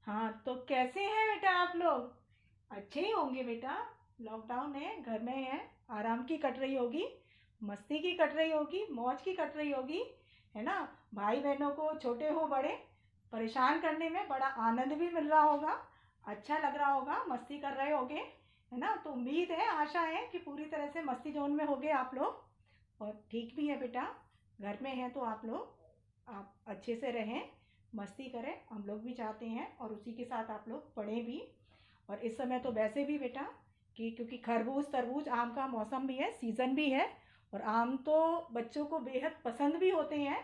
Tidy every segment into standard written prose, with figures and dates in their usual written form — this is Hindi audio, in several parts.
हाँ, तो कैसे हैं बेटा आप लोग? अच्छे ही होंगे बेटा। लॉकडाउन है, घर में है, आराम की कट रही होगी, मस्ती की कट रही होगी, मौज की कट रही होगी, है ना। भाई बहनों को, छोटे हो बड़े, परेशान करने में बड़ा आनंद भी मिल रहा होगा, अच्छा लग रहा होगा, मस्ती कर रहे होगे, है ना। तो उम्मीद है, आशा है कि पूरी तरह से मस्ती जोन में होगे आप लोग। और ठीक भी है बेटा, घर में हैं तो आप अच्छे से रहें, मस्ती करें, हम लोग भी चाहते हैं, और उसी के साथ आप लोग पढ़ें भी। और इस समय तो वैसे भी बेटा कि क्योंकि खरबूज तरबूज आम का मौसम भी है, सीज़न भी है, और आम तो बच्चों को बेहद पसंद भी होते हैं।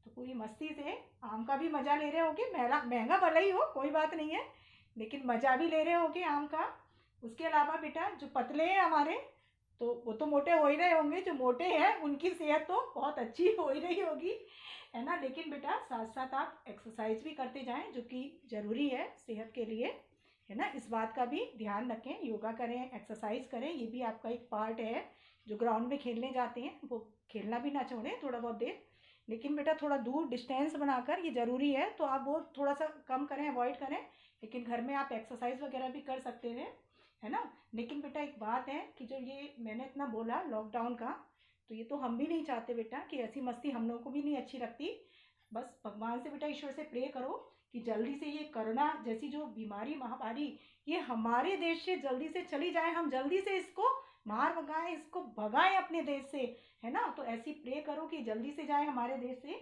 तो पूरी मस्ती से आम का भी मज़ा ले रहे होगे, महंगा महंगा भले ही हो, कोई बात नहीं है, लेकिन मज़ा भी ले रहे होगे आम का। उसके अलावा बेटा जो पतले हैं हमारे, तो वो तो मोटे हो ही रहे होंगे, जो मोटे हैं उनकी सेहत तो बहुत अच्छी हो ही रही होगी, है ना। लेकिन बेटा साथ साथ आप एक्सरसाइज भी करते जाएं, जो कि ज़रूरी है सेहत के लिए, है ना। इस बात का भी ध्यान रखें, योगा करें, एक्सरसाइज करें, ये भी आपका एक पार्ट है। जो ग्राउंड में खेलने जाते हैं वो खेलना भी ना छोड़ें थोड़ा बहुत देर, लेकिन बेटा थोड़ा दूर डिस्टेंस बनाकर, ये ज़रूरी है, तो आप वो थोड़ा सा कम करें, अवॉइड करें। लेकिन घर में आप एक्सरसाइज वगैरह भी कर सकते हैं, है ना। लेकिन बेटा एक बात है कि जो ये मैंने इतना बोला लॉकडाउन का, तो ये तो हम भी नहीं चाहते बेटा कि ऐसी मस्ती हम लोगों को भी नहीं अच्छी लगती। बस भगवान से बेटा, ईश्वर से प्रे करो कि जल्दी से ये कोरोना जैसी जो बीमारी महामारी ये हमारे देश से जल्दी से चली जाए, हम जल्दी से इसको मार भगाएं, इसको भगाएं अपने देश से, है ना। तो ऐसी प्रे करो कि जल्दी से जाए हमारे देश से,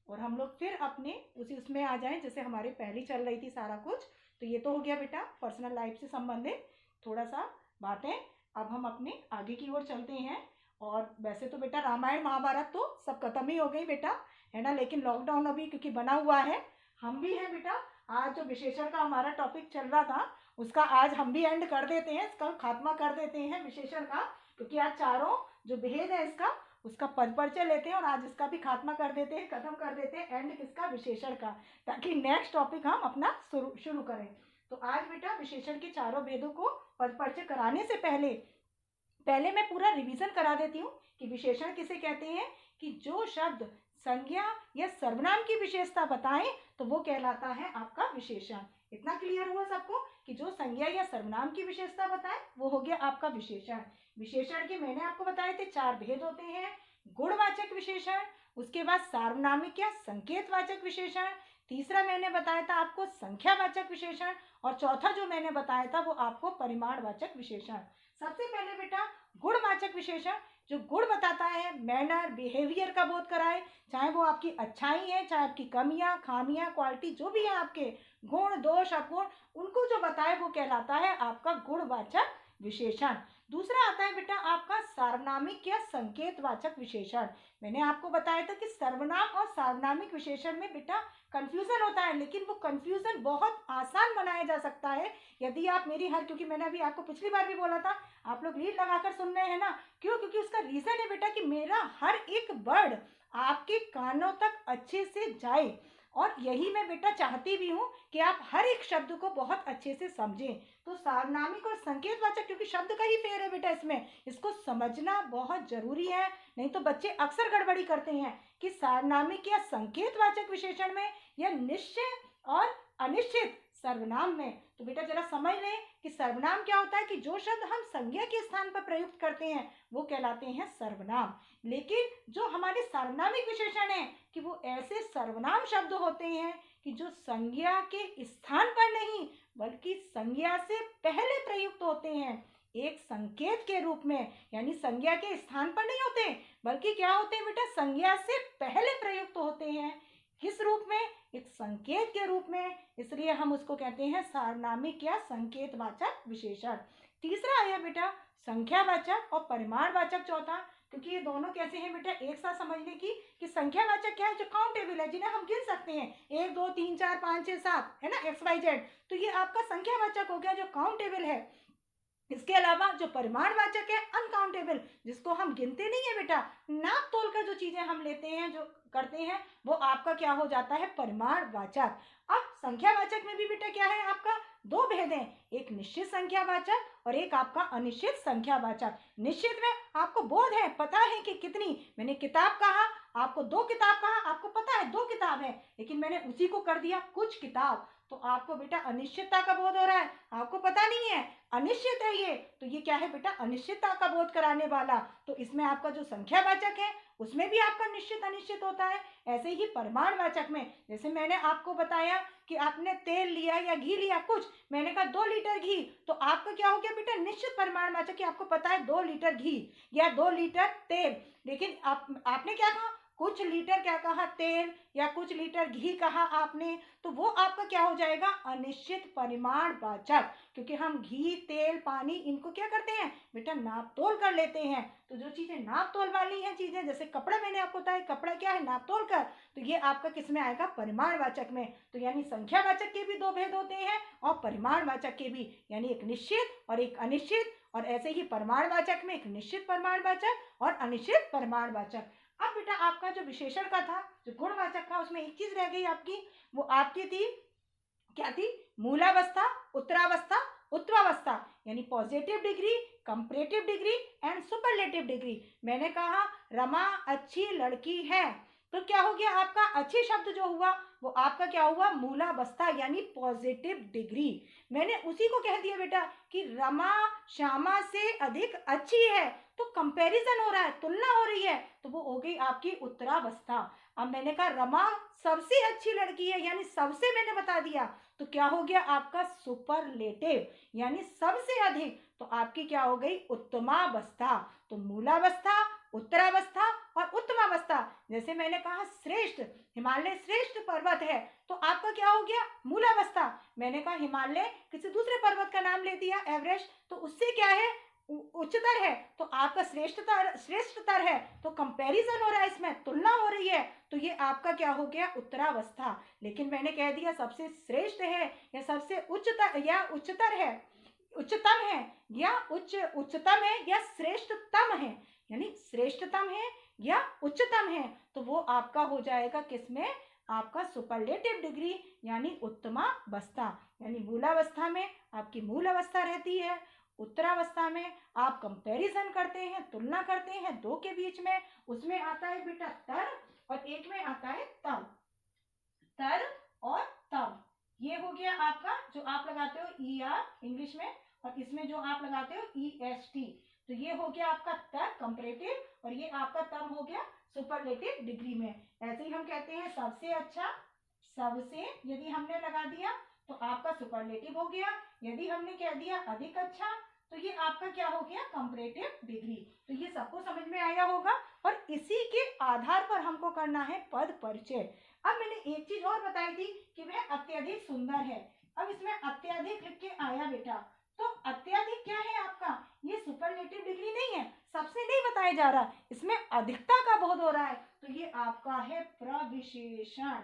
और हम लोग फिर अपने उसी उसमें आ जाएं जैसे हमारे पहले चल रही थी सारा कुछ। तो ये तो हो गया बेटा पर्सनल लाइफ से संबंधित थोड़ा सा बातें। अब हम अपने आगे की ओर चलते हैं। और वैसे तो बेटा रामायण महाभारत तो सब खत्म ही हो गई बेटा, है ना। लेकिन लॉकडाउन अभी क्योंकि बना हुआ है, हम भी हैं बेटा। आज जो विशेषण का हमारा टॉपिक चल रहा था उसका आज हम भी एंड कर देते हैं, इसका खात्मा कर देते हैं विशेषण का, क्योंकि आज चारों जो भेद है इसका उसका पद परिचय लेते हैं, और आज इसका भी खात्मा कर देते हैं, खत्म कर देते हैं एंड किसका, विशेषण का, ताकि नेक्स्ट टॉपिक हम अपना शुरू करें। तो आज बेटा विशेषण के चारों भेदों को पद परिचय कराने से पहले पहले मैं पूरा रिवीजन करा देती हूँ कि विशेषण किसे कहते हैं। कि जो शब्द संज्ञा या सर्वनाम की विशेषता बताएं तो वो कहलाता है आपका विशेषण। इतना क्लियर हुआ सबको कि जो संज्ञा या सर्वनाम की विशेषता बताए वो हो गया आपका विशेषण। विशेषण के मैंने आपको बताए थे चार भेद होते हैं। गुणवाचक विशेषण, उसके बाद सार्वनामिक या संकेतवाचक विशेषण, तीसरा मैंने बताया था आपको संख्यावाचक विशेषण, और चौथा जो मैंने बताया था वो आपको परिमाणवाचक विशेषण। सबसे पहले बेटा गुणवाचक विशेषण, जो गुण बताता है, मैनर बिहेवियर का बोध कराए, चाहे वो आपकी अच्छाई है, चाहे आपकी कमियां खामियां क्वालिटी जो भी है, आपके गुण दोष अवगुण, उनको जो बताए वो कहलाता है आपका गुणवाचक विशेषण। दूसरा आता है बेटा आपका सार्वनामिक या संकेतवाचक विशेषण। मैंने आपको बताया था कि सर्वनाम और सार्वनामिक विशेषण में बेटा कंफ्यूजन होता है, लेकिन वो कंफ्यूजन बहुत आसान बनाया जा सकता है यदि आप मेरी क्योंकि मैंने अभी आपको पिछली बार भी बोला था, आप लोग लीड लगाकर सुन रहे हैं ना। क्यों? क्योंकि उसका रीजन है बेटा कि मेरा हर एक वर्ड आपके कानों तक अच्छे से जाए, और यही मैं बेटा चाहती भी हूँ कि आप हर एक शब्द को बहुत अच्छे से समझें। तो सार्वनामिक और संकेतवाचक, क्योंकि शब्द का ही फेर है बेटा इसमें, इसको समझना बहुत जरूरी है, नहीं तो बच्चे अक्सर गड़बड़ी करते हैं कि सार्वनामिक या संकेतवाचक विशेषण में या निश्चय और अनिश्चित सर्वनाम में। तो बेटा जरा समझ लें कि सर्वनाम क्या होता है कि जो शब्द हम संज्ञा के स्थान पर प्रयुक्त करते हैं वो कहलाते हैं सर्वनाम। लेकिन जो हमारे सार्वनामिक विशेषण है कि वो ऐसे सर्वनाम शब्द होते हैं कि जो संज्ञा के स्थान पर नहीं बल्कि संज्ञा से पहले प्रयुक्त होते हैं, एक संकेत के रूप में, यानी संज्ञा के स्थान पर नहीं होते बल्कि क्या होते हैं बेटा, संज्ञा से पहले प्रयुक्त होते हैं। किस रूप में? एक संकेत के रूप में, इसलिए हम उसको कहते हैं सार्वनामिक या संकेतवाचक विशेषण। तीसरा आया बेटा संख्यावाचक और परिमाणवाचक चौथा, क्योंकि ये दोनों कैसे हैं बेटा एक साथ समझने की, कि संख्यावाचक क्या है, जो काउंटेबल है, जिन्हें हम गिन सकते हैं, 1 2 3 4 5 6 7, है ना, XYZ। तो ये आपका संख्यावाचक हो गया जो काउंटेबल है। इसके अलावा जो परिमाणवाचक है अनकाउंटेबल, जिसको हम गिनते नहीं है बेटा, नाप तोल कर जो चीजें हम लेते हैं जो करते हैं वो आपका क्या हो जाता है, परिमाणवाचक। अब संख्यावाचक में भी बेटा क्या है आपका, दो भेद हैं, एक निश्चित संख्यावाचक और एक आपका अनिश्चित संख्यावाचक। निश्चित में आपको बोध है, पता है कि कितनी, मैंने किताब कहा, आपको 2 किताब कहा, आपको पता है 2 किताब है, लेकिन मैंने उसी को कर दिया कुछ किताब। तो आपको बेटा अनिश्चितता का बोध हो रहा है, आपको पता नहीं है अनिश्चित है ये, तो ये क्या है बेटा, अनिश्चितता का बोध कराने वाला। तो इसमें आपका जो संख्यावाचक है उसमें भी आपका निश्चित अनिश्चित होता है। ऐसे ही परिमाणवाचक में, जैसे मैंने आपको बताया कि आपने तेल लिया या घी लिया कुछ, मैंने कहा 2 लीटर घी, तो आपका क्या हो गया बेटा, निश्चित परिमाणवाचक कि आपको पता है 2 लीटर घी या 2 लीटर तेल। लेकिन आपने क्या कहा, कुछ लीटर क्या कहा, तेल, या कुछ लीटर घी कहा आपने, तो वो आपका क्या हो जाएगा, अनिश्चित परिमाणवाचक। क्योंकि हम घी, तेल, पानी इनको क्या करते हैं बेटा, नाप तोल कर लेते हैं। तो जो चीजें नाप तोल वाली हैं चीजें, जैसे कपड़ा, मैंने आपको बताया कपड़ा क्या है, नाप तोल कर, तो ये आपका किस में आएगा, परिमाणवाचक में। तो यानी संख्यावाचक के भी 2 भेद होते हैं और परिमाणवाचक के भी, यानी एक निश्चित और एक अनिश्चित। और ऐसे ही परिमाणवाचक में एक निश्चित परिमाणवाचक और अनिश्चित परिमाणवाचक। अब बेटा आपका जो विशेषण का था, जो गुणवाचक था, उसमें एक चीज रह गई आपकी, वो आपकी थी, क्या थी, मूलावस्था, उत्तरावस्था, उत्तरावस्था, यानी positive degree, comparative degree and superlative degree. मैंने कहा रमा अच्छी लड़की है, तो क्या हो गया आपका, अच्छी शब्द जो हुआ वो आपका क्या हुआ, मूलावस्था यानी पॉजिटिव डिग्री। मैंने उसी को कह दिया बेटा कि रमा श्यामा से अधिक अच्छी है, तो कंपैरिजन हो रहा है, तुलना हो रही है, तो वो हो गई आपकी उत्तरावस्था। अब मैंने कहा रमा सबसे अच्छी लड़की है, यानी सबसे मैंने बता दिया, तो क्या हो गया आपका सुपरलेटिव, यानी सबसे अधिक, तो आपकी क्या हो गई, उत्तमावस्था। तो मूलावस्था, उत्तरावस्था और उत्तमावस्था। जैसे मैंने कहा श्रेष्ठ, हिमालय श्रेष्ठ पर्वत है, तो आपका क्या हो गया, मूलावस्था। मैंने कहा हिमालय किसी दूसरे पर्वत का नाम ले दिया, एवरेस्ट, तो उससे क्या है, उच्चतर है, तो आपका श्रेष्ठतर है, तो कंपैरिजन हो रहा है, इसमें तुलना हो रही है, तो ये आपका क्या हो गया, उत्तरावस्था। लेकिन मैंने कह दिया सबसे श्रेष्ठ है या सबसे उच्चतर या उच्चतर है, उच्चतम है या उच्चतम है या श्रेष्ठतम है, यानी श्रेष्ठतम है या उच्चतम है, तो वो आपका हो जाएगा किसमें, आपका सुपरलेटिव डिग्री यानी उत्तमावस्था। यानी मूलावस्था में आपकी मूल अवस्था रहती है, उत्तरावस्था में आप कंपैरिजन करते हैं, तुलना करते हैं 2 के बीच में, उसमें आता है बेटा तर और एक में आता है तब, तर और तब। ये हो गया आपका जो आप लगाते हो ER इंग्लिश में, और इसमें जो आप लगाते हो EST, तो ये हो गया आपका तर कंपैरेटिव, और ये आपका तब हो गया सुपरलेटिव डिग्री में। ऐसे ही हम कहते हैं सबसे अच्छा, सबसे यदि हमने लगा दिया तो आपका सुपरलेटिव हो गया, यदि हमने कह दिया अधिक अच्छा तो ये आपका क्या हो गया, कंपैरेटिव डिग्री। तो ये सबको समझ में आया होगा, और इसी के आधार पर हमको करना है पद परिचय। अब मैंने एक चीज और बताई थी कि वह अत्यधिक सुंदर है, अब इसमें अत्यधिक लिख के आया बेटा, तो अत्यधिक क्या है आपका, ये सुपरलेटिव डिग्री नहीं है, सबसे नहीं बताया जा रहा, इसमें अधिकता का बोध हो रहा है, तो ये आपका है प्रविशेषण,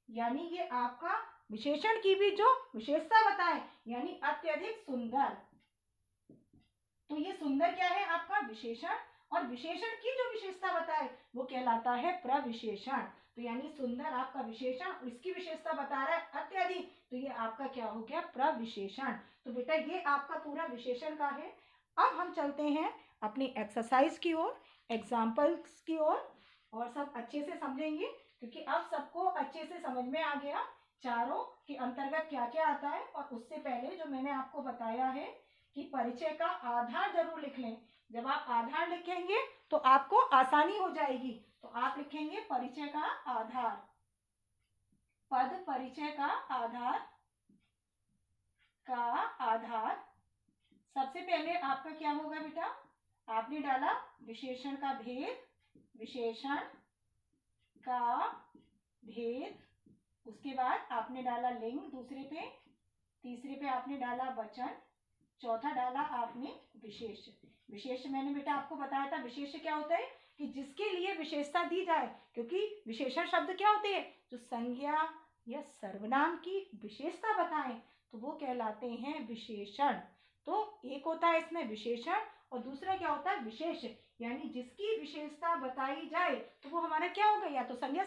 यानी ये आपका विशेषण की भी जो विशेषता बताए, यानी अत्यधिक सुंदर, तो ये सुंदर क्या है आपका विशेषण, और विशेषण की जो विशेषता बताए वो कहलाता है प्रविशेषण। तो यानी सुंदर आपका विशेषण, इसकी विशेषता बता रहा है अत्यधिक, तो ये आपका क्या हो गया, प्रविशेषण। तो बेटा ये आपका पूरा विशेषण का है। अब हम चलते हैं अपनी एक्सरसाइज की ओर, एग्जाम्पल्स की ओर, और सब अच्छे से समझेंगे, क्योंकि अब सबको अच्छे से समझ में आ गया चारों के अंतर्गत क्या क्या आता है। और उससे पहले जो मैंने आपको बताया है कि परिचय का आधार जरूर लिख लें, जब आप आधार लिखेंगे तो आपको आसानी हो जाएगी। तो आप लिखेंगे परिचय का आधार, पद परिचय का आधार, का आधार। सबसे पहले आपका क्या होगा बेटा, आपने डाला विशेषण का भेद, विशेषण का भेद, उसके बाद आपने डाला लिंग दूसरे पे, तीसरे पे आपने डाला वचन, चौथा डाला आपने विशेष। विशेष मैंने बेटा आपको बताया था, विशेष क्या होता है कि जिसके लिए विशेषता दी जाए, क्योंकि विशेषण शब्द क्या होते हैं, जो संज्ञा या सर्वनाम की विशेषता बताएं तो वो कहलाते हैं विशेषण। तो एक होता है इसमें विशेषण और दूसरा क्या होता है विशेष, यानी जिसकी विशेषता बताई जाए तो वो हमारा क्या होगा, या तो संज्ञा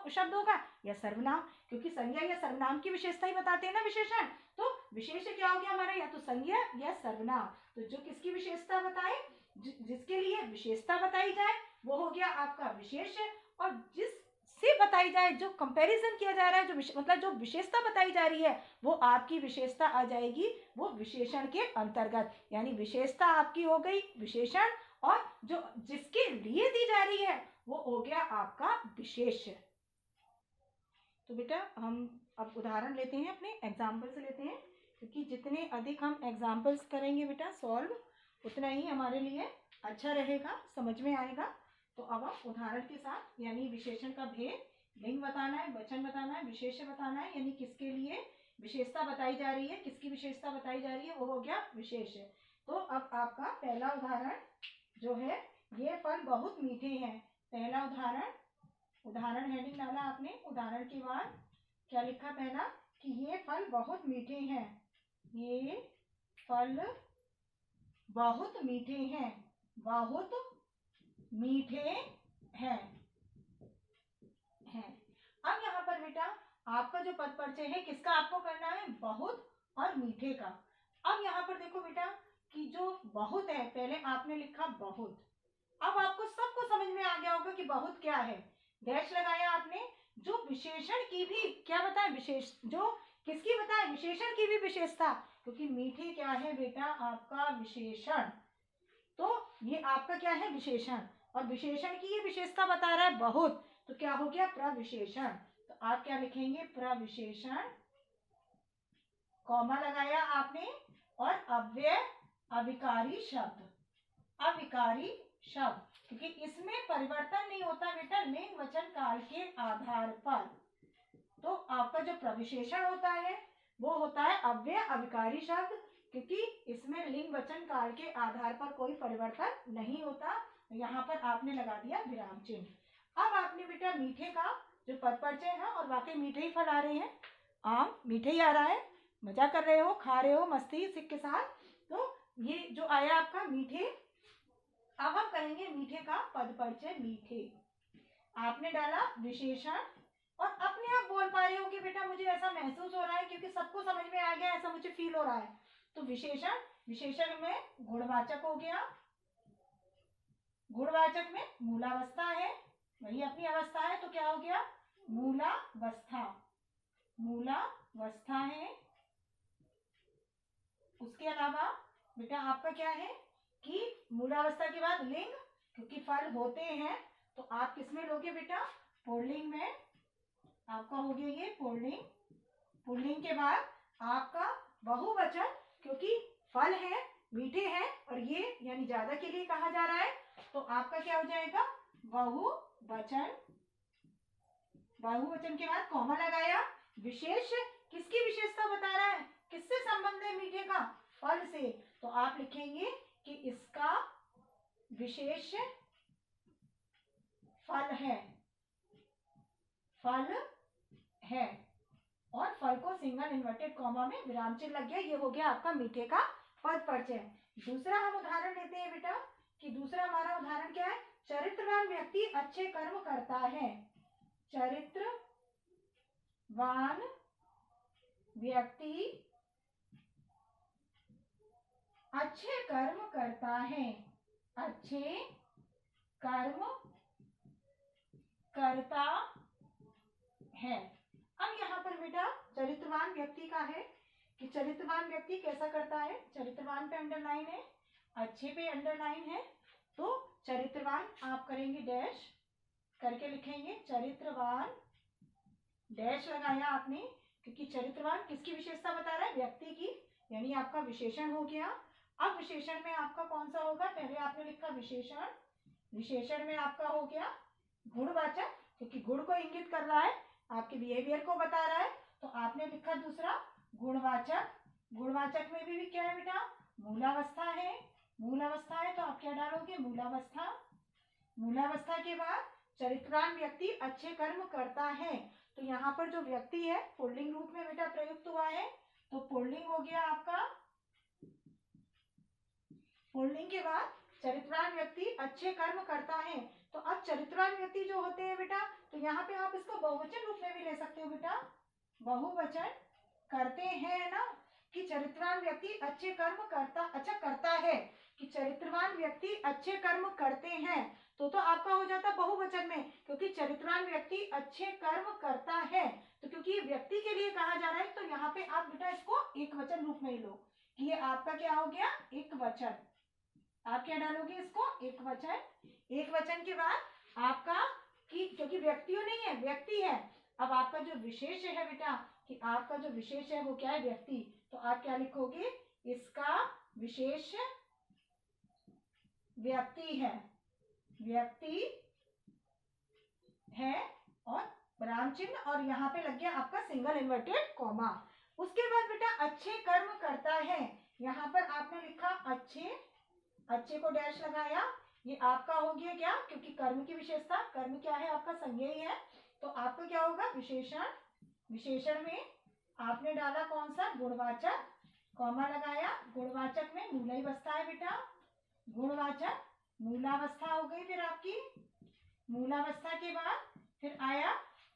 शब्द होगा या सर्वनाम, क्योंकि संज्ञा या सर्वनाम की विशेषता ही बताते हैं ना विशेषण। तो विशेष क्या हो गया हमारा, या तो संज्ञा या सर्वनाम। तो जो किसकी विशेषता बताए, जिसके लिए विशेषता बताई जाए वो हो गया आपका विशेष, और जिससे से बताई जाए, जो कंपैरिजन किया जा रहा है, जो मतलब जो विशेषता बताई जा रही है वो आपकी विशेषता आ जाएगी वो विशेषण के अंतर्गत। यानी विशेषता आपकी हो गई विशेषण, और जो जिसके लिए दी जा रही है वो हो गया आपका विशेष्य। तो बेटा हम अब उदाहरण लेते हैं, अपने एग्जाम्पल्स लेते हैं, क्योंकि जितने अधिक हम एग्जाम्पल्स करेंगे बेटा सॉल्व, उतना ही हमारे लिए अच्छा रहेगा, समझ में आएगा। तो अब आप उदाहरण के साथ, यानी विशेषण का भेद, लिंग बताना है, वचन बताना है, विशेष्य बताना है, यानी किसके लिए विशेषता बताई जा रही है, किसकी विशेषता बताई जा रही है, वो हो गया विशेष्य। तो अब आपका पहला उदाहरण जो है, ये फल बहुत मीठे हैं। पहला उदाहरण, उदाहरण हेडिंग डाला आपने, उदाहरण के बाद क्या लिखा पहला, कि ये फल बहुत मीठे हैं, ये फल बहुत मीठे हैं, बहुत मीठे हैं। अब यहाँ पर बेटा आपका जो पद परिचय है किसका आपको करना है, बहुत और मीठे का। अब यहाँ पर देखो बेटा कि जो बहुत है, पहले आपने लिखा बहुत, अब आपको सबको समझ में आ गया होगा कि बहुत क्या है, डैश लगाया आपने। जो विशेषण की भी क्या बताए, विशेष जो किसकी बताए, विशेषण की भी विशेषता, क्योंकि मीठे क्या है बेटा आपका विशेषण, तो ये आपका क्या है विशेषण, और विशेषण की ये विशेषता बता रहा है बहुत, तो क्या हो गया प्रविशेषण। तो आप क्या लिखेंगे, प्रविशेषण, कॉमा लगाया आपने, और अव्यय अविकारी शब्द, अविकारी शब्द, क्योंकि इसमें परिवर्तन नहीं होता बेटा लिंग वचन काल के आधार पर। तो आपका जो प्रविशेषण होता है वो होता है अव्यय अविकारी शब्द, क्योंकि इसमें लिंग वचन काल के आधार पर कोई परिवर्तन नहीं होता। यहाँ पर आपने लगा दिया विराम चिन्ह। अब आपने बेटा मीठे का जो पद परिचय है, और वाकई मीठे ही फल आ रहे हैं, आम मीठे ही आ रहा है, मजा कर रहे हो, खा रहे हो मस्ती के साथ, तो ये जो आया आपका मीठे। अब हम करेंगे मीठे का पद परिचय, मीठे आपने डाला विशेषण, और अपने आप बोल पा रहे हो कि बेटा मुझे ऐसा महसूस हो रहा है क्योंकि सबको समझ में आ गया, ऐसा मुझे फील हो रहा है। तो विशेषण, विशेषण में गुणवाचक हो गया, गुणवाचक में मूलावस्था है, वही अपनी अवस्था है, तो क्या हो गया मूलावस्था, मूलावस्था है। उसके अलावा बेटा आपका क्या है कि मूलावस्था के बाद लिंग, क्योंकि फल होते हैं, तो आप किसमें लोगे बेटा, पुल्लिंग में, आपका हो गया ये पुल्लिंग। पुल्लिंग के बाद आपका बहुवचन, क्योंकि फल है, मीठे हैं, और ये यानी ज्यादा के लिए कहा जा रहा है, तो आपका क्या हो जाएगा बहुवचन। बहुवचन के बाद कॉमा लगाया, विशेष, किसकी विशेषता बता रहा है, किससे संबंध है मीठे का, फल से, तो आप लिखेंगे कि इसका विशेष फल है, फल है, और फल को सिंगल इन्वर्टेड कॉमा में विराम चिन्ह लग गया। ये हो गया आपका मीठे का पद परिचय। दूसरा हम उदाहरण लेते हैं बेटा, कि दूसरा हमारा उदाहरण क्या है, चरित्रवान व्यक्ति अच्छे कर्म करता है, चरित्रवान व्यक्ति अच्छे कर्म करता है, अच्छे कर्म करता है। अब यहाँ पर बेटा चरित्रवान व्यक्ति का है कि चरित्रवान व्यक्ति कैसा करता है, चरित्रवान पे अंडरलाइन है, अच्छे पे अंडरलाइन है, तो चरित्रवान आप करेंगे डैश करके लिखेंगे, चरित्रवान डैश लगाया आपने, क्योंकि चरित्रवान किसकी विशेषता बता रहा है, व्यक्ति की, यानी आपका विशेषण हो गया। अब विशेषण में आपका कौन सा होगा, पहले आपने लिखा विशेषण, विशेषण में आपका हो गया गुणवाचक, क्योंकि गुण को इंगित कर रहा है, आपके बिहेवियर को बता रहा है, तो आपने लिखा दूसरा गुणवाचक। गुणवाचक में भी क्या है बेटा, मूलावस्था है, मूलावस्था है, तो आप क्या डालोगे मूलावस्था। मूलावस्था के बाद चरित्रवान व्यक्ति अच्छे कर्म करता है, तो यहाँ पर जो व्यक्ति है पुल्लिंग रूप में बेटा प्रयुक्त हुआ है, तो पुल्लिंग हो गया आपका। पुल्लिंग के बाद चरित्रवान व्यक्ति अच्छे कर्म करता है, तो अब चरित्रवान व्यक्ति जो होते हैं बेटा, तो यहाँ पे आप इसको बहुवचन रूप में भी ले सकते हो बेटा, बहुवचन करते हैं ना, कि चरित्रवान व्यक्ति अच्छे कर्म करता है, कि चरित्रवान व्यक्ति अच्छे कर्म करते हैं, तो आपका हो जाता बहुवचन में, क्योंकि चरित्रवान व्यक्ति अच्छे कर्म करता है। तो क्योंकि व्यक्ति के लिए कहा जा रहा है, तो यहाँ पे आप बेटा इसको एक वचन रूप में ही लो कि ये आपका क्या हो गया, एक वचन। आप क्या डालोगे इसको, एक वचन। एक वचन के बाद आपका कि क्योंकि व्यक्तियों नहीं है, व्यक्ति है, अब आपका जो विशेष है बेटा, कि आपका जो विशेष है वो क्या है, व्यक्ति। तो आप क्या लिखोगे, इसका विशेष व्यक्ति है, व्यक्ति है, और विराम चिन्ह, और यहाँ पे लग गया आपका सिंगल इन्वर्टेड कॉमा। उसके बाद बेटा अच्छे कर्म करता है, यहाँ पर आपने लिखा अच्छे, अच्छे को डैश लगाया, ये आपका हो गया क्या, क्योंकि कर्म की विशेषता, कर्म क्या है आपका, संज्ञा ही है, तो आपका क्या होगा, विशेषण। विशेषण में आपने डाला कौन सा, गुणवाचक, कॉमा लगाया, गुणवाचक में मूलावस्था है बेटा, गुणवाचक मूलावस्था हो गई। फिर आपकी मूलावस्था के बाद फिर आया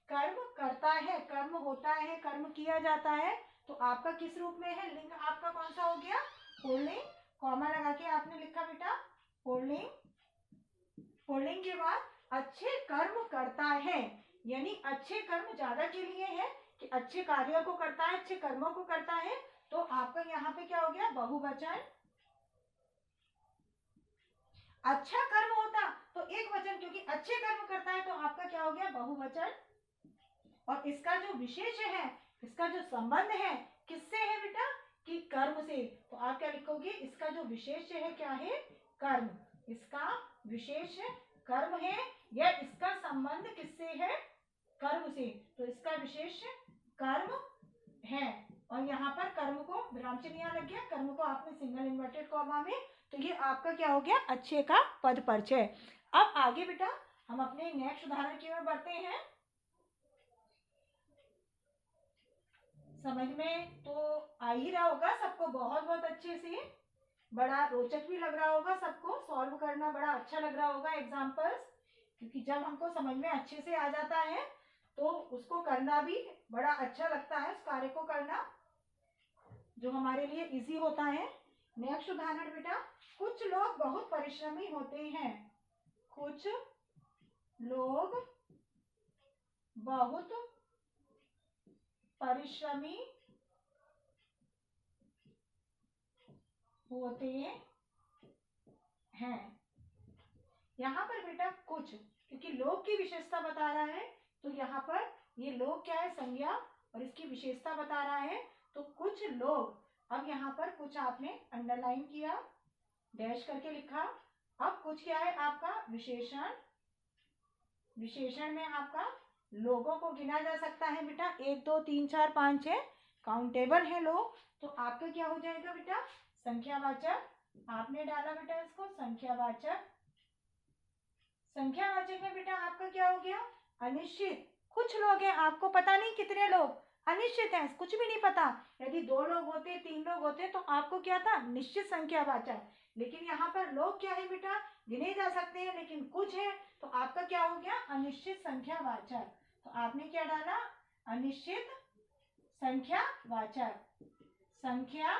कर्म करता है, कर्म होता है, कर्म किया जाता है, तो आपका किस रूप में है, लिंग आपका कौन सा हो गया, पुल्लिंग, कॉमा लगा के आपने लिखा बेटा पुल्लिंग। पुल्लिंग के बाद अच्छे कर्म करता है, यानी अच्छे कर्म ज्यादा के लिए है कि अच्छे कार्यों को करता है, अच्छे कर्मों को करता है, तो आपका यहाँ पे क्या हो गया, बहुवचन। अच्छा कर्म होता तो एक वचन, क्योंकि अच्छे कर्म करता है तो आपका क्या हो गया, बहुवचन। और इसका जो विशेष है, इसका जो संबंध है किससे है बेटा, कि कर्म से, तो आप क्या लिखोगे, इसका जो विशेष है क्या है, कर्म, इसका विशेष कर्म है, या इसका संबंध किससे है, कर्म से, तो इसका विशेष कर्म है। और यहाँ पर कर्म को विराम चिन्ह यहाँ लग गया, कर्म को आपने सिंगल इन्वर्टेड कॉमा में, तो ये आपका क्या हो गया, अच्छे का पद परिचय। अब आगे बेटा हम अपने नेक्स्ट उदाहरण की ओर बढ़ते हैं। समझ में तो आ ही रहा होगा सबको, बहुत बहुत अच्छे से, बड़ा रोचक भी लग रहा होगा सबको, सॉल्व करना बड़ा अच्छा लग रहा होगा एग्जाम्पल्स, क्योंकि जब हमको समझ में अच्छे से आ जाता है तो उसको करना भी बड़ा अच्छा लगता है, उस कार्य को करना जो हमारे लिए इजी होता है। नेक्स्ट उदाहरण बेटा, कुछ लोग बहुत परिश्रमी होते हैं, कुछ लोग बहुत परिश्रमी होते हैं। यहाँ पर बेटा कुछ, क्योंकि लोग की विशेषता बता रहा है, तो यहाँ पर ये लोग क्या है, संज्ञा, और इसकी विशेषता बता रहा है, तो कुछ लोग। अब यहाँ पर कुछ आपने अंडरलाइन किया, डैश करके लिखा। अब कुछ क्या है आपका, विशेषण। विशेषण में आपका लोगों को गिना जा सकता है बेटा, 1 2 3 4 5 6 काउंटेबल है लोग, तो आपका क्या हो जाएगा बेटा, संख्यावाचक। आपने डाला बेटा इसको संख्यावाचक। संख्यावाचक में बेटा आपका क्या हो गया, अनिश्चित। कुछ लोग हैं, आपको पता नहीं कितने लोग, अनिश्चित है, कुछ भी नहीं पता। यदि 2 लोग होते, 3 लोग होते, तो आपको क्या था, निश्चित संख्यावाचक। लेकिन यहाँ पर लोग क्या है बेटा, गिने जा सकते हैं, लेकिन कुछ है, तो आपका क्या हो गया, अनिश्चित संख्यावाचक। तो आपने क्या डाला, अनिश्चित संख्यावाचक, संख्यावाचक।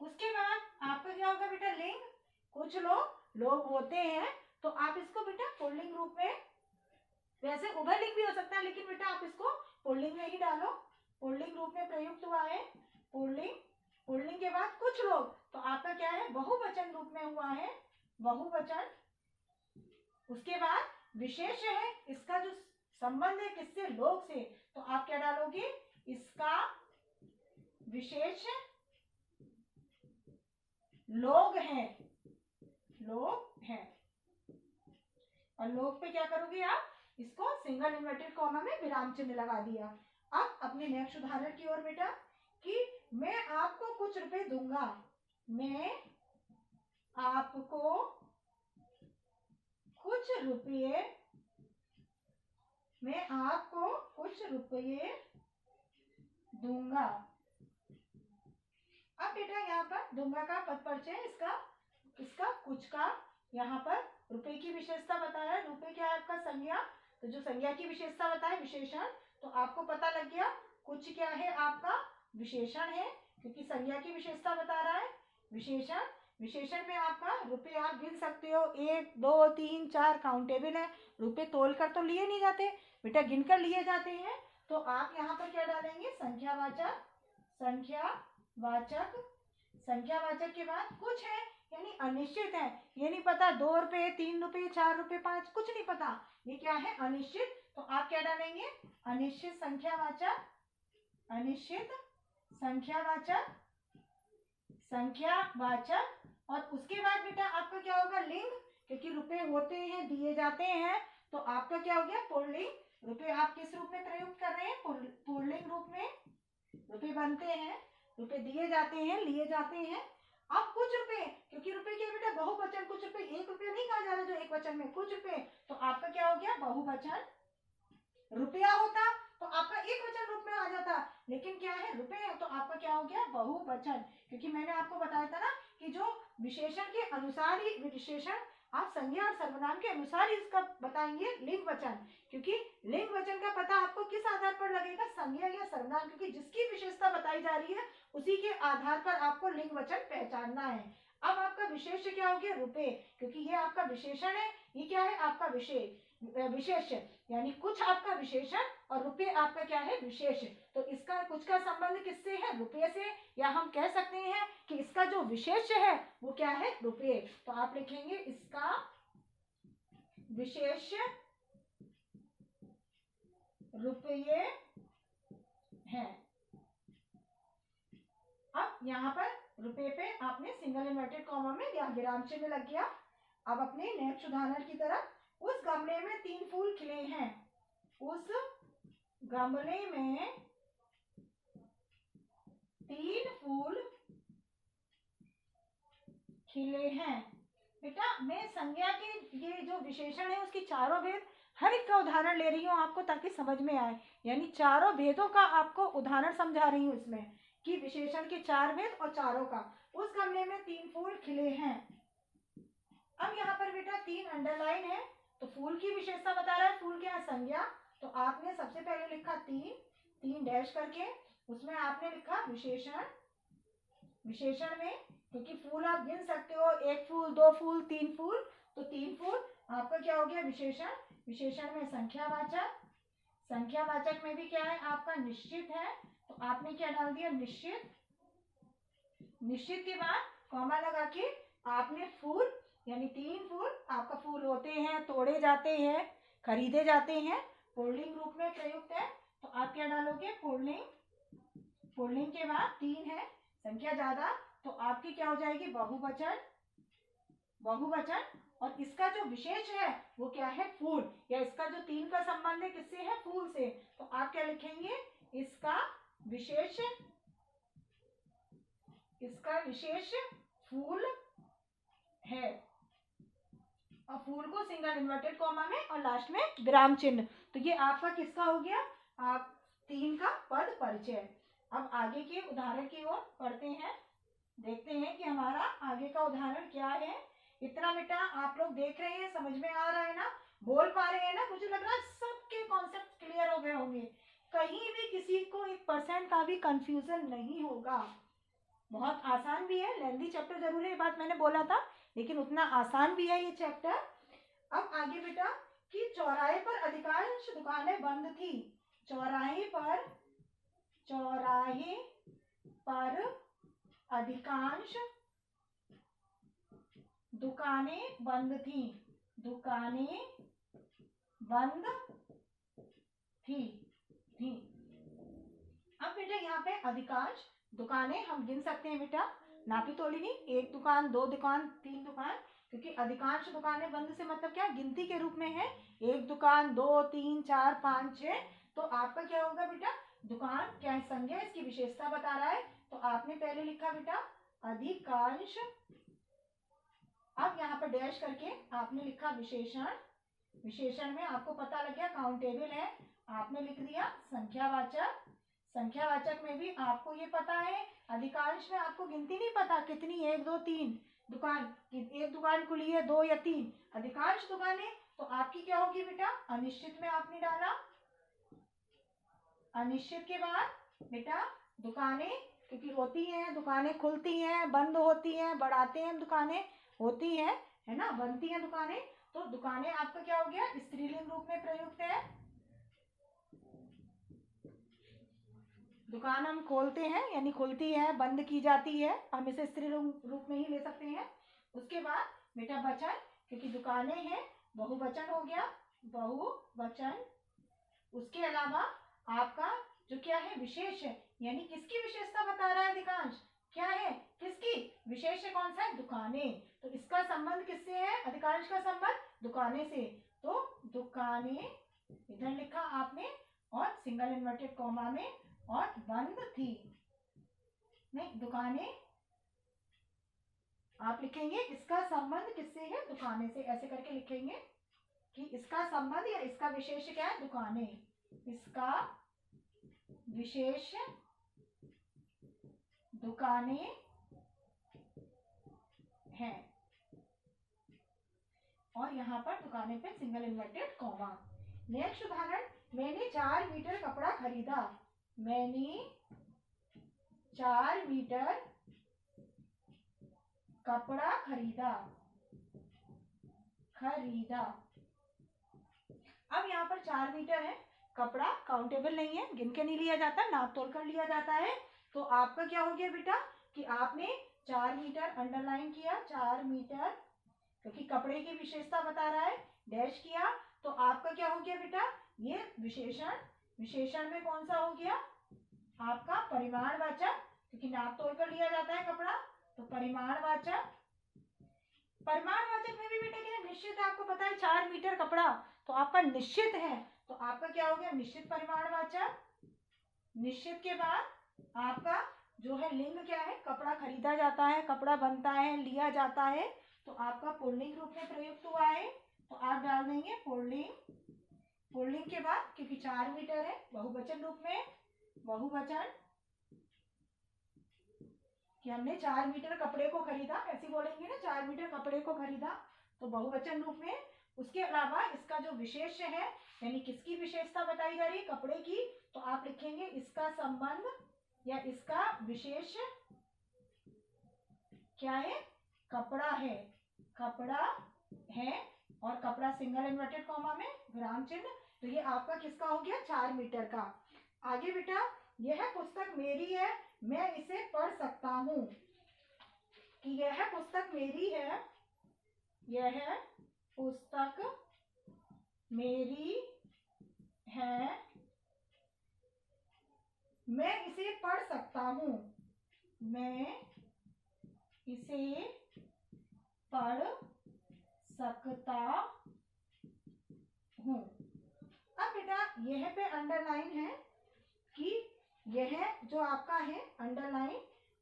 उसके बाद आपका क्या होगा बेटा, लिंग। कुछ लोग होते हैं, तो आप इसको बेटा पुल्लिंग रूप में, वैसे उभयलिंग भी हो सकता है, लेकिन बेटा आप इसको पुल्लिंग में ही डालो, पुल्लिंग रूप में प्रयुक्त हुआ है, पुल्लिंग। पुल्लिंग के बाद कुछ लोग, तो आपका क्या है, बहुवचन रूप में हुआ है, बहुवचन। उसके बाद विशेष है, इसका जो संबंध है किससे, लोग से, तो आप क्या डालोगे, इसका विशेष लोग हैं, लोग हैं। और लोग पे क्या करोगे आप, इसको सिंगल इन्वर्टेड कॉमा में विराम चिन्ह लगा दिया। अब अपने नेक्स्ट उदाहरण की ओर बेटा, कि मैं आपको कुछ रुपए दूंगा, मैं आपको कुछ रुपये, मैं आपको कुछ रुपये दूंगा। अब बेटा यहाँ पर दूंगा का पद परिचय, इसका कुछ का, यहाँ पर रुपए की विशेषता बताया, रुपए क्या है आपका, संज्ञा, तो जो संज्ञा की विशेषता बताए विशेषण, तो आपको पता लग गया कुछ क्या है आपका, विशेषण है, क्योंकि संज्ञा की विशेषता बता रहा है। विशेषण, विशेषण में आपका रुपए आप गिन सकते हो, 1 2 3 4 काउंटेबल है। रुपए तोल कर तो लिए नहीं जाते बेटा, गिनकर लिए जाते हैं। तो आप यहाँ पर क्या डालेंगे, संख्यावाचक, संख्यावाचक, संख्यावाचक के बाद कुछ है यानी अनिश्चित है, ये नहीं पता 2 रुपए 3 रुपए 4 रुपए 5, कुछ नहीं पता, ये क्या है, अनिश्चित। तो आप क्या डालेंगे, अनिश्चित संख्यावाचक, अनिश्चित संख्यावाचक, संख्यावाचक। और उसके बाद बेटा आपका क्या होगा, लिंग, क्योंकि रुपए होते हैं, दिए जाते हैं, तो आपका क्या हो गया, पुल्लिंग। रुपए आप किस रूप में प्रयुक्त कर रहे हैं, पुल्लिंग रूप में रुपए बनते हैं, रुपए दिए जाते हैं, लिए जाते हैं। अब कुछ रुपए, क्योंकि रुपए क्या बेटा बहुवचन, कुछ रुपए, एक रुपया नहीं कहा जा रहा जो एक वचन में, कुछ रुपए, तो आपका क्या हो गया, बहुवचन। रुपया होता तो आपका एक वचन रूप में आ जाता, लेकिन क्या है, रुपए है, तो आपका क्या हो गया, बहुवचन। क्योंकि मैंने आपको बताया था ना कि जो विशेषण के अनुसार ही, विशेषण आप संज्ञा और सर्वनाम के अनुसार ही इसका बताएंगे लिंग वचन, क्योंकि लिंग वचन का पता आपको किस आधार पर लगेगा, संज्ञा या सर्वनाम, क्योंकि जिसकी विशेषता बताई जा रही है उसी के आधार पर आपको लिंग वचन पहचानना है। अब आपका विशेष्य क्या हो गया, रुपए, क्योंकि ये आपका विशेषण है, ये क्या है, आपका विशेष्य, यानी कुछ आपका विशेषण और रुपये आपका क्या है, विशेष। तो इसका कुछ का संबंध किससे है, रुपये से, या हम कह सकते हैं कि इसका जो विशेष है वो क्या है, रुपये। तो आप लिखेंगे इसका विशेष रुपये है। अब यहाँ पर रुपये पे आपने सिंगल इन्वर्टेड कॉमा में या विराम चिन्ह लग गया। अब अपने नेक्स्ट उदाहरण की तरफ, उस गमले में 3 फूल खिले हैं, उस गमले में 3 फूल खिले हैं। बेटा मैं संज्ञा के ये जो विशेषण है उसकी चारों भेद हर एक का उदाहरण ले रही हूँ आपको, ताकि समझ में आए, यानी चारों भेदों का आपको उदाहरण समझा रही हूँ इसमें, कि विशेषण के 4 भेद और चारों का। उस गमले में 3 फूल खिले हैं। अब यहाँ पर बेटा 3 अंडरलाइन है, तो फूल की विशेषता बता रहा है, फूल क्या है, संज्ञा, तो आपने सबसे पहले लिखा 3 डैश करके, उसमें आपने लिखा विशेषण, विशेषण में, क्योंकि फूल आप गिन सकते हो, 1 फूल 2 फूल 3 फूल, तो 3 फूल आपका क्या हो गया, विशेषण। विशेषण में संख्यावाचक, संख्यावाचक में भी क्या है आपका, निश्चित है, तो आपने क्या डाल दिया, निश्चित। निश्चित के बाद कॉमा लगा के आपने फूल, यानी 3 फूल आपका फूल होते हैं, तोड़े जाते हैं, खरीदे जाते हैं, पुल्लिंग रूप में प्रयुक्त है, तो आप क्या डालोगे, पुल्लिंग। पुल्लिंग के बाद 3 है, संख्या ज्यादा, तो आपकी क्या हो जाएगी, बहुवचन, बहुवचन। और इसका जो विशेष है वो क्या है, फूल, या इसका जो 3 का संबंध है किससे है, फूल से, तो आप क्या लिखेंगे, इसका विशेष, इसका विशेष फूल है, और फूल को सिंगल इन्वर्टेड कॉमा में और लास्ट में विराम चिन्ह। तो ये आपका किसका हो गया, आप 3 का पद परिचय। अब आगे के उदाहरण की ओर पढ़ते हैं, देखते हैं कि हमारा आगे का उदाहरण क्या है। इतना बेटा आप लोग देख रहे हैं, समझ में आ रहा है ना, बोल पा रहे हैं ना, मुझे लग रहा है सबके कॉन्सेप्ट क्लियर हो गए होंगे, कहीं भी किसी को 1% का भी कंफ्यूजन नहीं होगा। बहुत आसान भी है, लेंथी चैप्टर जरूर है, ये बात मैंने बोला था, लेकिन उतना आसान भी है ये चैप्टर। अब आगे बेटा, कि चौराहे पर अधिकांश दुकानें बंद थी, चौराहे पर, चौराहे पर अधिकांश दुकानें बंद थी, दुकानें बंद थी। अब बेटा यहाँ पे अधिकांश दुकानें हम गिन सकते हैं बेटा, नापी तोली नहीं, 1 दुकान 2 दुकान 3 दुकान, क्योंकि अधिकांश दुकानें बंद से मतलब क्या, गिनती के रूप में है, 1 दुकान 2 3 4 5 6, तो आपका क्या होगा बेटा, दुकान क्या है, संज्ञा, इसकी विशेषता बता रहा है, तो आपने पहले लिखा बेटा अधिकांश। अब यहाँ पर डैश करके आपने लिखा विशेषण, विशेषण में आपको पता लग गया काउंटेबल है, आपने लिख दिया संख्यावाचक। संख्यावाचक में भी आपको ये पता है, अधिकांश में आपको गिनती नहीं पता कितनी, 1 2 3 दुकान, एक दुकान खुली है 2 या 3, अधिकांश दुकानें, तो आपकी क्या होगी बेटा, अनिश्चित में आपने डाला, अनिश्चित के बाद बेटा दुकानें क्योंकि होती हैं, दुकानें खुलती हैं, बंद होती हैं, बढ़ाते हैं, दुकानें होती हैं, है ना, बनती हैं दुकानें। तो दुकानें आपका क्या हो गया, स्त्रीलिंग रूप में प्रयुक्त है। दुकान हम खोलते हैं यानी खुलती है, बंद की जाती है, हम इसे स्त्रीलिंग रूप में ही ले सकते हैं। उसके बाद बेटा वचन, क्योंकि दुकानें हैं, बहुवचन हो गया, बहुवचन। उसके अलावा आपका जो क्या है, विशेष है, यानी किसकी विशेषता बता रहा है अधिकांश, क्या है, किसकी विशेष है, कौन सा है, दुकानें। तो इसका संबंध किससे है, अधिकांश का संबंध दुकानें से। तो दुकानें इधर लिखा आपने, और सिंगल इन्वर्टेड कॉमा में, और बंद थी, नहीं, दुकानें आप लिखेंगे इसका संबंध किससे है, दुकानें से, ऐसे करके लिखेंगे कि इसका संबंध या इसका विशेष क्या है, दुकानें, इसका विशेष दुकानें हैं। और यहाँ पर दुकानें पे सिंगल इन्वर्टेड कॉमा। नेक्स्ट उदाहरण, मैंने 4 मीटर कपड़ा खरीदा, मैंने 4 मीटर कपड़ा खरीदा, अब यहाँ पर 4 मीटर है, कपड़ा काउंटेबल नहीं है, गिन के नहीं लिया जाता, नाप तोल कर लिया जाता है। तो आपका क्या हो गया बेटा कि आपने 4 मीटर अंडरलाइन किया, 4 मीटर, क्योंकि कपड़े की विशेषता बता रहा है, डैश किया। तो आपका क्या हो गया बेटा, ये विशेषण, विशेषण में कौन सा हो गया आपका, परिमाणवाचक, क्योंकि नाप तोल कर लिया जाता है कपड़ा, तो परिमाणवाचक। परिमाणवाचक में भी बेटा क्या है, निश्चित है, आपको पता है 4 मीटर कपड़ा, तो आपका निश्चित है, तो आपका क्या हो गया, निश्चित परिमाणवाचक। निश्चित के बाद आपका जो है लिंग क्या है, कपड़ा खरीदा जाता है, कपड़ा बनता है, लिया जाता है, तो आपका पुल्लिंग रूप में प्रयुक्त हुआ है, तो आप डाल देंगे पुल्लिंग। पुल्लिंग के बाद क्योंकि 4 मीटर है, बहुवचन रूप में, बहुवचन, कि हमने 4 मीटर कपड़े को खरीदा, ऐसे बोलेंगे ना, 4 मीटर कपड़े को खरीदा, तो बहुवचन रूप में। उसके अलावा इसका जो विशेष है, यानी किसकी विशेषता बताई जा रही है, कपड़े की, तो आप लिखेंगे इसका संबंध या इसका विशेष क्या है, कपड़ा है, कपड़ा है, और कपड़ा सिंगल इन्वर्टेड कॉमा में विराम चिन्ह। तो ये आपका किसका हो गया, 4 मीटर का। आगे बेटा, यह पुस्तक मेरी है, मैं इसे पढ़ सकता हूँ, कि यह पुस्तक मेरी है, यह पुस्तक मेरी है, मैं इसे पढ़ सकता हूँ, मैं इसे पढ़ सकता हूँ। अब बेटा यह पे अंडरलाइन है कि यह जो आपका है अंडरलाइन,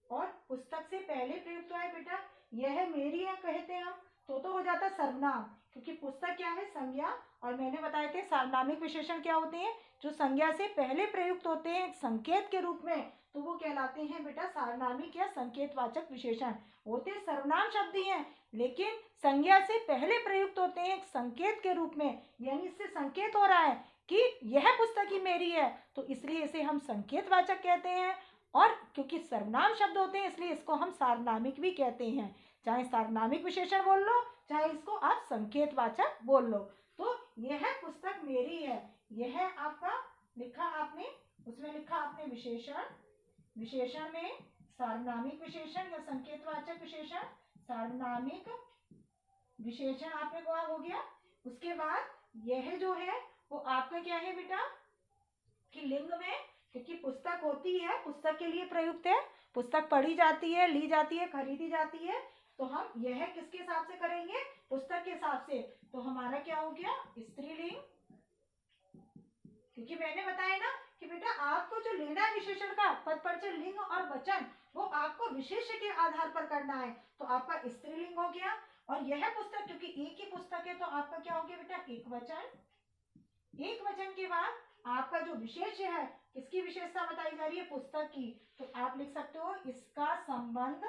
और पुस्तक से पहले प्रयुक्त हुआ है बेटा, यह मेरी है कहते हम, तो हो जाता सर्वनाम, क्योंकि पुस्तक क्या है, संज्ञा, और मैंने बताए थे सार्वनामिक विशेषण क्या होते हैं, जो संज्ञा से पहले प्रयुक्त होते हैं संकेत के रूप में, तो वो कहलाते हैं बेटा सार्वनामिक या संकेतवाचक विशेषण। होते सर्वनाम शब्द ही हैं, लेकिन संज्ञा से पहले प्रयुक्त होते हैं संकेत के रूप में, यानी इससे संकेत हो रहा है कि यह पुस्तक ही मेरी है, तो इसलिए इसे हम संकेतवाचक कहते हैं। और क्योंकि सर्वनाम शब्द होते हैं इसलिए इसको हम सार्वनामिक भी कहते हैं, चाहे सार्वनामिक विशेषण बोल लो, चाहे इसको आप संकेतवाचक बोल लो। तो यह पुस्तक मेरी है, यह आपका लिखा आपने, उसमें लिखा आपने विशेषण, विशेषण में सार्वनामिक विशेषण या संकेतवाचक विशेषण, सार्वनामिक विशेषण आपने कहा हो गया। उसके बाद यह जो है वो आपका क्या है बेटा, कि लिंग में, क्योंकि पुस्तक होती है, पुस्तक के लिए प्रयुक्त है, पुस्तक पढ़ी जाती है, ली जाती है, खरीदी जाती है, तो हम यह किसके हिसाब से करेंगे, पुस्तक के हिसाब से, तो हमारा क्या हो गया, स्त्रीलिंग। क्योंकि मैंने बताया ना कि बेटा आपको जो लेना है विशेषण का, पदपर्चय, लिंग और वचन, वो आपको विशेष्य के आधार पर करना है, तो आपका स्त्रीलिंग हो गया। और यह पुस्तक क्योंकि एक ही पुस्तक है, तो आपका क्या हो गया बेटा, एक वचन। एक वचन के बाद आपका जो विशेष है, किसकी विशेषता बताई जा रही है, पुस्तक की, तो आप लिख सकते हो इसका संबंध,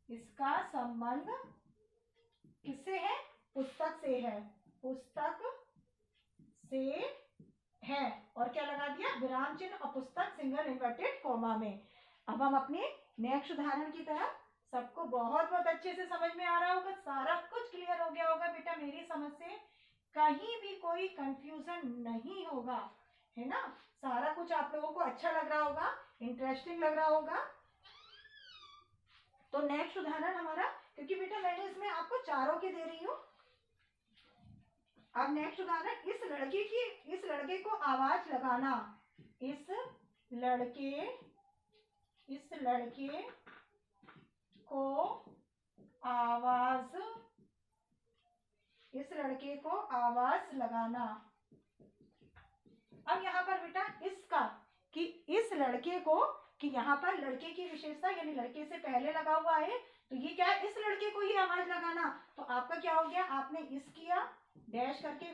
इसका संबंध किससे है, पुस्तक से है, पुस्तक से है, और क्या लगा दिया, विराम चिन्ह, और पुस्तक सिंगल इन्वर्टेड कॉमा में। अब हम अपने नेक्स्ट उदाहरण की तरफ, सबको बहुत बहुत अच्छे से समझ में आ रहा होगा, सारा कुछ क्लियर हो गया होगा बेटा, मेरी समझ से कहीं भी कोई कंफ्यूजन नहीं होगा, है ना। सारा कुछ आप लोगों को अच्छा लग रहा होगा, इंटरेस्टिंग लग रहा होगा। तो नेक्स्ट उदाहरण हमारा, क्योंकि बेटा मैंने इसमें आपको चारों के दे रही हूँ। अब नेक्स्ट उदाहरण, इस लड़के को आवाज लगाना। इस लड़के को आवाज लगाना। अब यहाँ पर बेटा इसका, कि इस लड़के को, कि यहाँ पर लड़के की विशेषता यानी लड़के से पहले लगा हुआ है, तो ये क्या है, इस लड़के को ही आवाज लगाना। तो आपका क्या हो गया, आपने इस किया डैश करके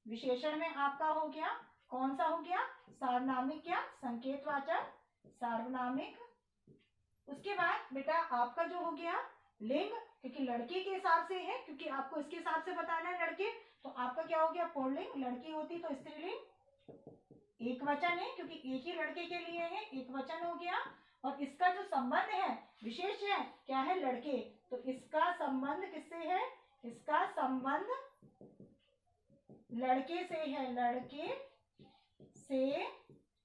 विशेषण में आपका हो गया, कौन सा हो गया, सार्वनामिक या संकेतवाचक सार्वनामिक। उसके बाद बेटा आपका जो हो गया लिंग, क्योंकि लड़के के हिसाब से है, क्योंकि आपको इसके हिसाब से बताना है लड़के, तो आपका क्या हो गया पुल्लिंग, लड़की होती तो स्त्रीलिंग। एक वचन है क्योंकि एक ही लड़के के लिए है, एक वचन हो गया। और इसका जो संबंध है विशेष है, क्या है, लड़के, तो इसका संबंध किससे है, इसका संबंध लड़के से है, लड़के से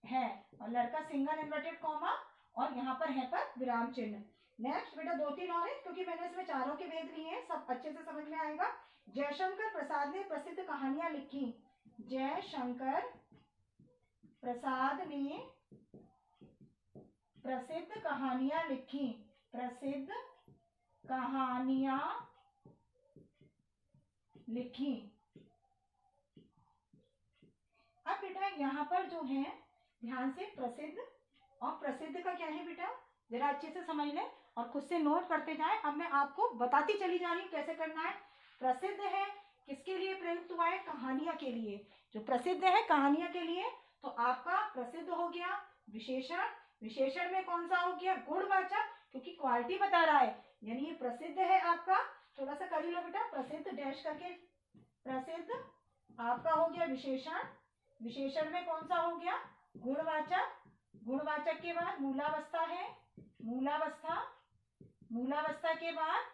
है। और लड़का सिंगल इन्वर्टेड कॉमा, और यहाँ पर है पर विराम चिन्ह। नेक्स्ट बेटा 2-3 और है, क्योंकि मैंने इसमें चारों के भेद लिए हैं, सब अच्छे से समझ में आएगा। जयशंकर प्रसाद ने प्रसिद्ध कहानियां लिखी। जयशंकर प्रसाद ने प्रसिद्ध कहानियां लिखी, प्रसिद्ध कहानियां लिखी। अब बेटा यहाँ पर जो है ध्यान से, प्रसिद्ध और प्रसिद्ध का क्या है बेटा, जरा अच्छे से समझ लें और खुद से नोट करते जाएं। अब मैं आपको बताती चली जा रही हूँ कैसे करना है। प्रसिद्ध है किसके लिए प्रयुक्त हुआ है, कहानियां के लिए। जो प्रसिद्ध है कहानियां के लिए, तो आपका प्रसिद्ध हो गया विशेषण। विशेषण में कौन सा हो गया, गुणवाचक, क्योंकि क्वालिटी बता रहा है, यानी ये प्रसिद्ध है आपका। थोड़ा सा कर ही लो बेटा, प्रसिद्ध डैश करके, प्रसिद्ध आपका हो गया विशेषण। विशेषण में कौन सा हो गया, गुणवाचक। गुणवाचक के बाद मूलावस्था है, मूलावस्था। मूलावस्था के बाद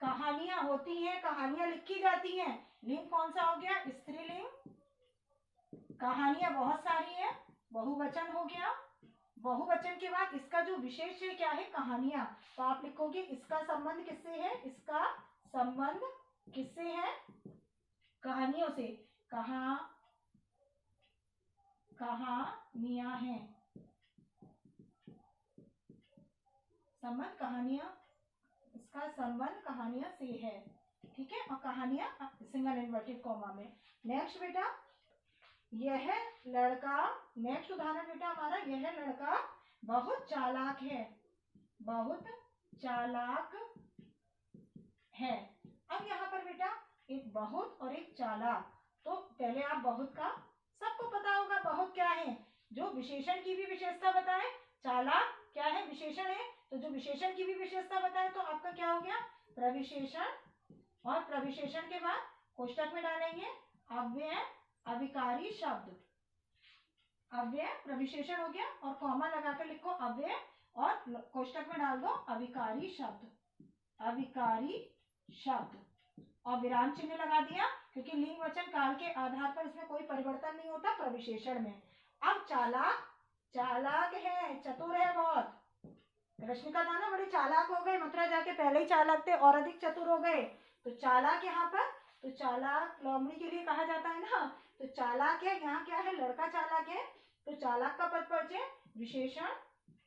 कहानियां होती हैं, कहानियां लिखी जाती हैं। लिंग कौन सा हो गया, स्त्रीलिंग। कहानियां बहुत सारी है, बहुवचन हो गया। बहुवचन के बाद इसका जो विशेष है क्या है, कहानियां। तो आप लिखोगे इसका संबंध किससे है, इसका संबंध किससे है, कहानियों से। कहानियां हैं, संबंध कहानियां, इसका संबंध कहानियां से है, ठीक है। और कहानियां सिंगल इन्वर्टेड कॉमा में। नेक्स्ट बेटा, यह लड़का, नेक्स्ट उदाहरण बेटा हमारा, यह लड़का बहुत चालाक है, बहुत चालाक है। अब यहाँ पर बेटा एक बहुत और एक चालाक, तो पहले आप बहुत का, सबको पता होगा बहुत क्या है, जो विशेषण की भी विशेषता बताए। चालाक क्या है, विशेषण है, तो जो विशेषण की भी विशेषता बताए, तो आपका क्या हो गया, प्रविशेषण। और प्रविशेषण के बाद कोष्टक में डालेंगे अव्यय अविकारी शब्द। अव्यय प्रविशेषण हो गया, और कॉमा लगाकर लिखो अव्यय, और कोष्टक में डाल दो अविकारी शब्द, अविकारी शब्द, और विराम चिन्ह लगा दिया, क्योंकि लिंग वचन काल के आधार पर इसमें कोई परिवर्तन नहीं होता प्रविशेषण में। अब चालाक, चालाक है, चतुर है बहुत। रश्मिका था ना, बड़े चालाक हो गए, मथुरा जाके पहले ही चालाक थे और अधिक चतुर हो गए। तो चालाक यहाँ पर, तो चालाक लोमड़ी के लिए कहा जाता है ना, तो चालाक है, यहाँ क्या है, लड़का चालाक है, तो चालाक का पद परिचय विशेषण।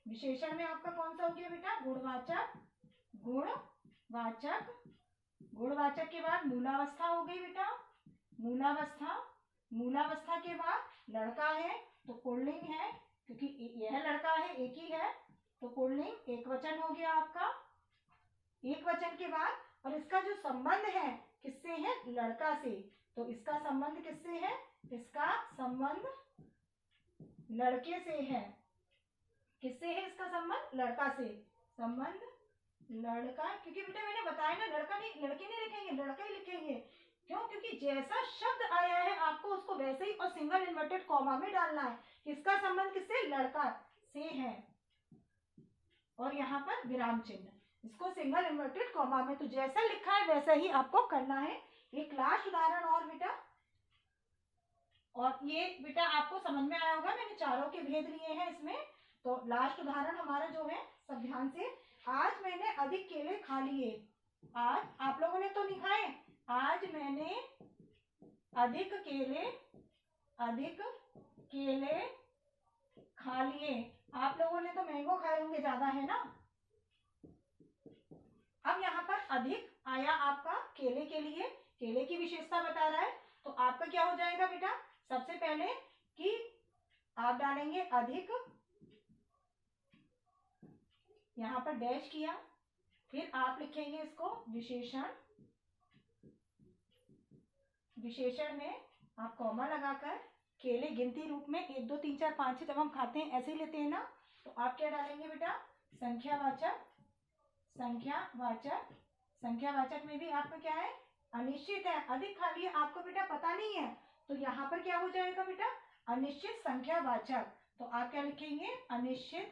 विशेषण में आपका कौन सा हो गया बेटा, गुणवाचक। गुणवाचक, गुणवाचक के बाद मूलावस्था हो गई बेटा, मूलावस्था। मूलावस्था के बाद लड़का है, तो पुल्लिंग है, क्योंकि यह लड़का है, एक ही है, तो पुल्लिंग एक वचन हो गया आपका। एक वचन के बाद, और इसका जो संबंध है किससे है, लड़का से, तो इसका संबंध किससे है, इसका संबंध लड़के से है। किससे है इसका संबंध, लड़का से। संबंध लड़का, क्योंकि बेटा मैंने बताया ना, लड़का नहीं, लड़के नहीं लिखेंगे, लड़का ही लिखेंगे। क्यों, क्योंकि जैसा शब्द आया है आपको उसको वैसे ही और सिंगल इन्वर्टेड कॉमा में डालना है। किसका संबंध किससे, लड़का से है। और यहाँ पर विराम चिन्ह, इसको सिंगल इन्वर्टेड कॉमा में, तो जैसा लिखा है वैसा ही आपको करना है। एक लास्ट उदाहरण और बेटा, और ये बेटा आपको समझ में आया होगा, मैंने चारों के भेद लिए हैं इसमें। तो लास्ट उदाहरण हमारा जो है, सब ध्यान से, आज मैंने अधिक केले खा लिए। आज आप लोगों ने तो नहीं खाए, आज मैंने अधिक केले खा लिए। आप लोगों ने तो मैंगो खाए होंगे ज्यादा, है ना। अब यहाँ पर अधिक आया आपका केले के लिए, केले की विशेषता बता रहा है, तो आपका क्या हो जाएगा बेटा, सबसे पहले कि आप डालेंगे अधिक, यहाँ पर डैश किया, फिर आप लिखेंगे इसको विशेषण, विशेषण में आप कॉमा लगाकर केले गिनती रूप में 1 2 3 4 5 6 जब हम खाते हैं ऐसे ही लेते हैं ना, तो आप क्या डालेंगे बेटा, संख्यावाचक, संख्यावाचक, संख्यावाचक में भी आपका क्या है, अनिश्चित है, अधिक खा लिए, आपको बेटा पता नहीं है, तो यहाँ पर क्या हो जाएगा बेटा, अनिश्चित संख्यावाचक। तो आप क्या लिखेंगे, अनिश्चित,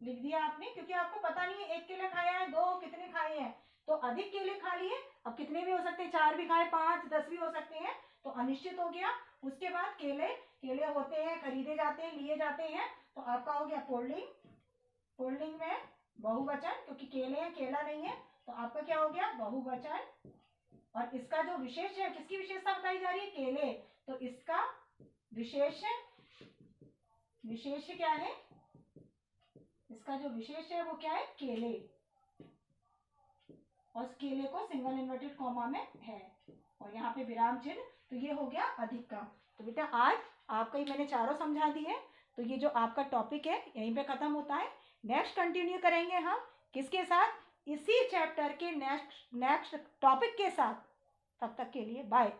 लिख दिया आपने, क्योंकि आपको पता नहीं है 1 केला खाया है, 2 कितने खाए हैं, तो अधिक केले खा लिए, अब कितने भी हो सकते हैं, 4 भी खाए, 5 10 भी हो सकते हैं, तो अनिश्चित हो गया। उसके बाद केले, केले होते हैं, खरीदे जाते हैं, लिए जाते हैं, तो आपका हो गया पुल्लिंग, पुल्लिंग में बहुवचन, क्योंकि केले हैं, केला नहीं है, तो आपका क्या हो गया, बहुवचन। और इसका जो विशेष है, किसकी विशेषता बताई जा रही है, केले, तो इसका विशेष, विशेष क्या है, इसका जो विशेष है वो क्या है, केले, और केले को सिंगल इन्वर्टेड कॉमा में है, और यहाँ पे विराम चिन्ह, तो ये हो गया अधिक का। तो बेटा आज आपको ही मैंने चारों समझा दी है, तो ये जो आपका टॉपिक है यहीं पे खत्म होता है। नेक्स्ट कंटिन्यू करेंगे हम किसके साथ, इसी चैप्टर के नेक्स्ट टॉपिक के साथ। तब तक के लिए बाय।